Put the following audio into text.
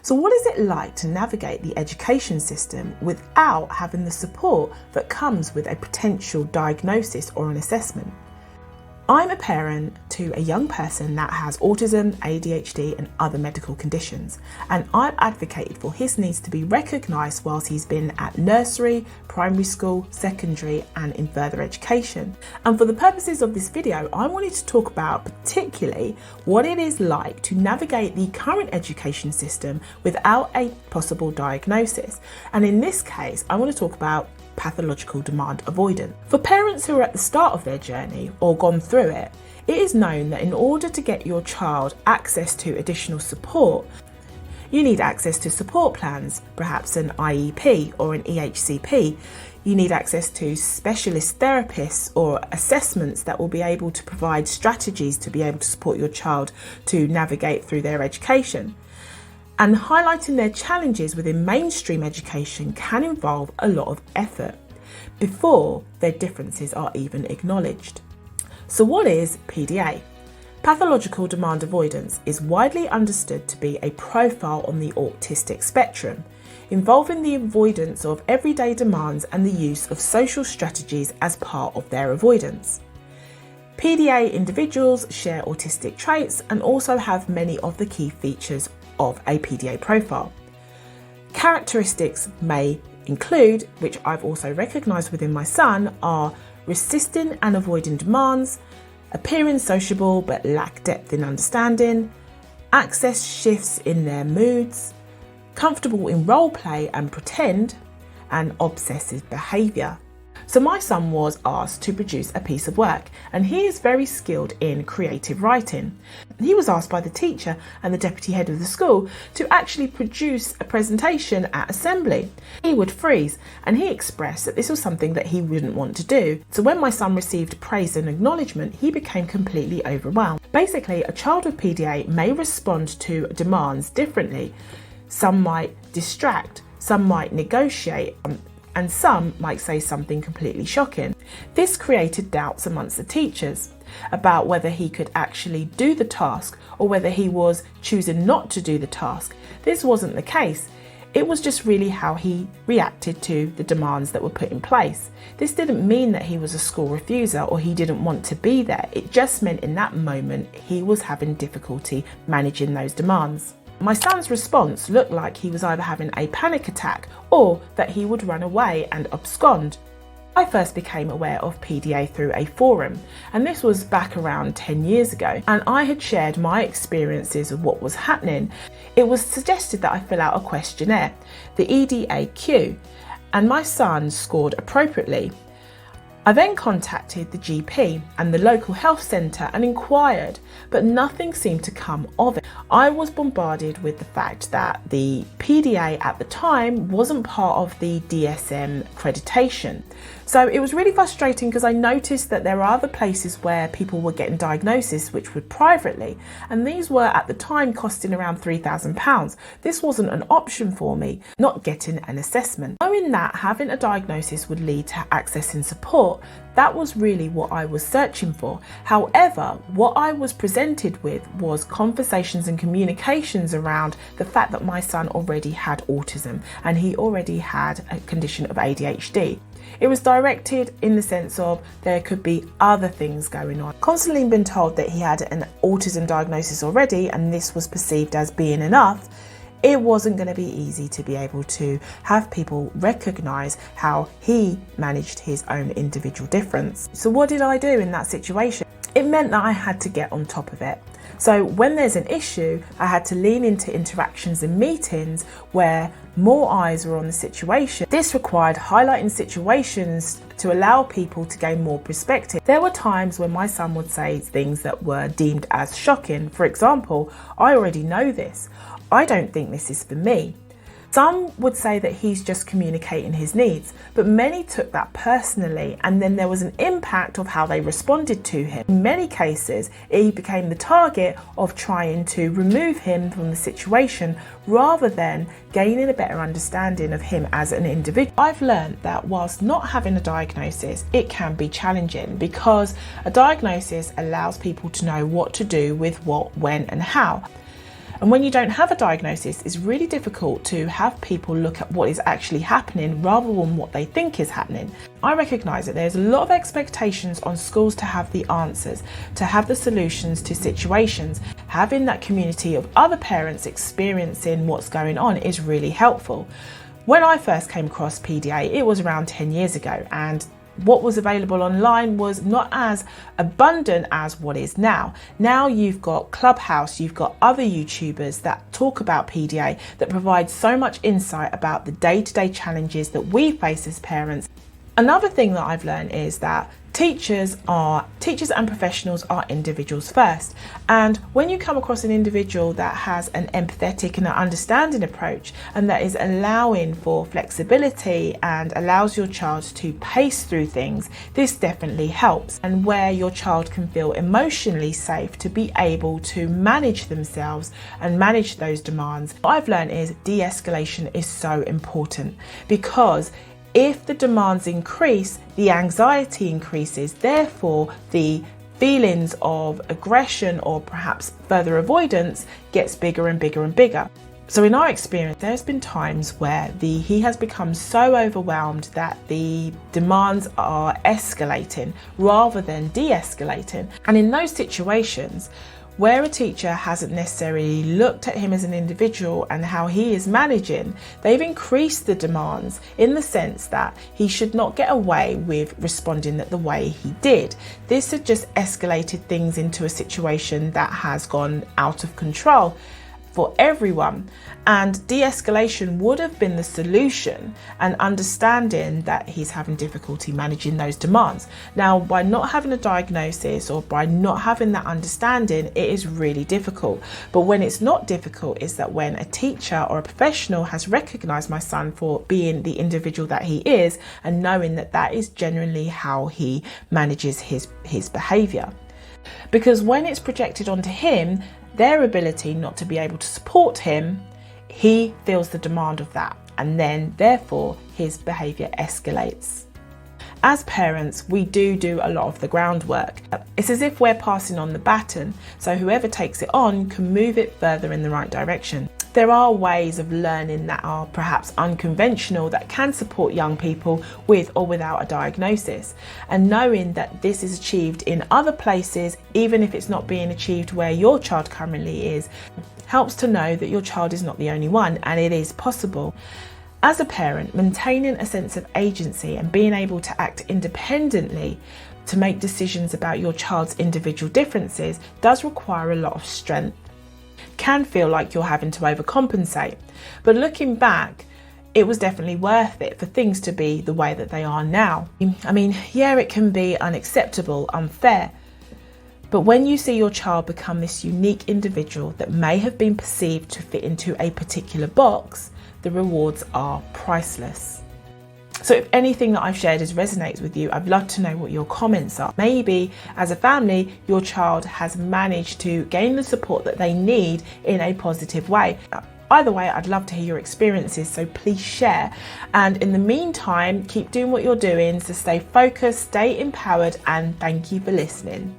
So what is it like to navigate the education system without having the support that comes with a potential diagnosis or an assessment? I'm a parent to a young person that has autism, ADHD and other medical conditions, and I've advocated for his needs to be recognised whilst he's been at nursery, primary school, secondary and in further education. And for the purposes of this video, I wanted to talk about particularly what it is like to navigate the current education system without a possible diagnosis. And in this case, I want to talk about pathological demand avoidance. For parents who are at the start of their journey or gone through it, it is known that in order to get your child access to additional support, you need access to support plans, perhaps an IEP or an EHCP. You need access to specialist therapists or assessments that will be able to provide strategies to be able to support your child to navigate through their education. And highlighting their challenges within mainstream education can involve a lot of effort before their differences are even acknowledged. So what is PDA? Pathological demand avoidance is widely understood to be a profile on the autistic spectrum, involving the avoidance of everyday demands and the use of social strategies as part of their avoidance. PDA individuals share autistic traits and also have many of the key features of a PDA profile. Characteristics may include, which I've also recognised within my son, are resisting and avoiding demands, appearing sociable but lack depth in understanding, access shifts in their moods, comfortable in role play and pretend, and obsessive behaviour. So my son was asked to produce a piece of work, and he is very skilled in creative writing. He was asked by the teacher and the deputy head of the school to actually produce a presentation at assembly. He would freeze, and he expressed that this was something that he wouldn't want to do. So when my son received praise and acknowledgement, he became completely overwhelmed. Basically, a child with PDA may respond to demands differently. Some might distract, some might negotiate, and some might say something completely shocking. This created doubts amongst the teachers about whether he could actually do the task or whether he was choosing not to do the task. This wasn't the case. It was just really how he reacted to the demands that were put in place. This didn't mean that he was a school refuser or he didn't want to be there. It just meant in that moment he was having difficulty managing those demands. My son's response looked like he was either having a panic attack or that he would run away and abscond. I first became aware of PDA through a forum, and this was back around 10 years ago, and I had shared my experiences of what was happening. It was suggested that I fill out a questionnaire, the EDAQ, and my son scored appropriately. I then contacted the GP and the local health centre and inquired, but nothing seemed to come of it. I was bombarded with the fact that the PDA at the time wasn't part of the DSM accreditation. So it was really frustrating because I noticed that there are other places where people were getting diagnosis which were privately, and these were at the time costing around £3,000. This wasn't an option for me, not getting an assessment. Knowing that having a diagnosis would lead to accessing support, that was really what I was searching for. However, what I was presented with was conversations and communications around the fact that my son already had autism and he already had a condition of ADHD. It was directed in the sense of there could be other things going on. Constantly been told that he had an autism diagnosis already and this was perceived as being enough. It wasn't going to be easy to be able to have people recognise how he managed his own individual difference. So what did I do in that situation? It meant that I had to get on top of it. So when there's an issue, I had to lean into interactions and meetings where more eyes were on the situation. This required highlighting situations to allow people to gain more perspective. There were times when my son would say things that were deemed as shocking. For example, I already know this. I don't think this is for me. Some would say that he's just communicating his needs, but many took that personally, and then there was an impact of how they responded to him. In many cases, he became the target of trying to remove him from the situation rather than gaining a better understanding of him as an individual. I've learned that whilst not having a diagnosis, it can be challenging because a diagnosis allows people to know what to do with what, when and how. And when you don't have a diagnosis, it's really difficult to have people look at what is actually happening rather than what they think is happening. I recognise that there's a lot of expectations on schools to have the answers, to have the solutions to situations. Having that community of other parents experiencing what's going on is really helpful. When I first came across PDA, it was around 10 years ago, and what was available online was not as abundant as what is now. Now you've got Clubhouse, you've got other YouTubers that talk about PDA that provide so much insight about the day-to-day challenges that we face as parents. Another thing that I've learned is that teachers and professionals are individuals first, and when you come across an individual that has an empathetic and an understanding approach and that is allowing for flexibility and allows your child to pace through things, this definitely helps. And where your child can feel emotionally safe to be able to manage themselves and manage those demands, what I've learned is de-escalation is so important, because if the demands increase, the anxiety increases, therefore the feelings of aggression or perhaps further avoidance gets bigger and bigger and bigger. So in our experience, there's been times where he has become so overwhelmed that the demands are escalating rather than de-escalating. And in those situations, where a teacher hasn't necessarily looked at him as an individual and how he is managing, they've increased the demands in the sense that he should not get away with responding the way he did. This had just escalated things into a situation that has gone out of control for everyone, and de-escalation would have been the solution, and understanding that he's having difficulty managing those demands. Now, by not having a diagnosis or by not having that understanding, it is really difficult. But when it's not difficult is that when a teacher or a professional has recognised my son for being the individual that he is and knowing that that is genuinely how he manages his behaviour. Because when it's projected onto him, their ability not to be able to support him, he feels the demand of that, and then therefore his behaviour escalates. As parents, we do a lot of the groundwork. It's as if we're passing on the baton, so whoever takes it on can move it further in the right direction. There are ways of learning that are perhaps unconventional that can support young people with or without a diagnosis. And knowing that this is achieved in other places, even if it's not being achieved where your child currently is, helps to know that your child is not the only one and it is possible. As a parent, maintaining a sense of agency and being able to act independently to make decisions about your child's individual differences does require a lot of strength. Can feel like you're having to overcompensate, but looking back, it was definitely worth it for things to be the way that they are now. I mean, yeah, it can be unacceptable, unfair, but when you see your child become this unique individual that may have been perceived to fit into a particular box, the rewards are priceless. So if anything that I've shared resonates with you, I'd love to know what your comments are. Maybe as a family, your child has managed to gain the support that they need in a positive way. Either way, I'd love to hear your experiences, so please share. And in the meantime, keep doing what you're doing, so stay focused, stay empowered, and thank you for listening.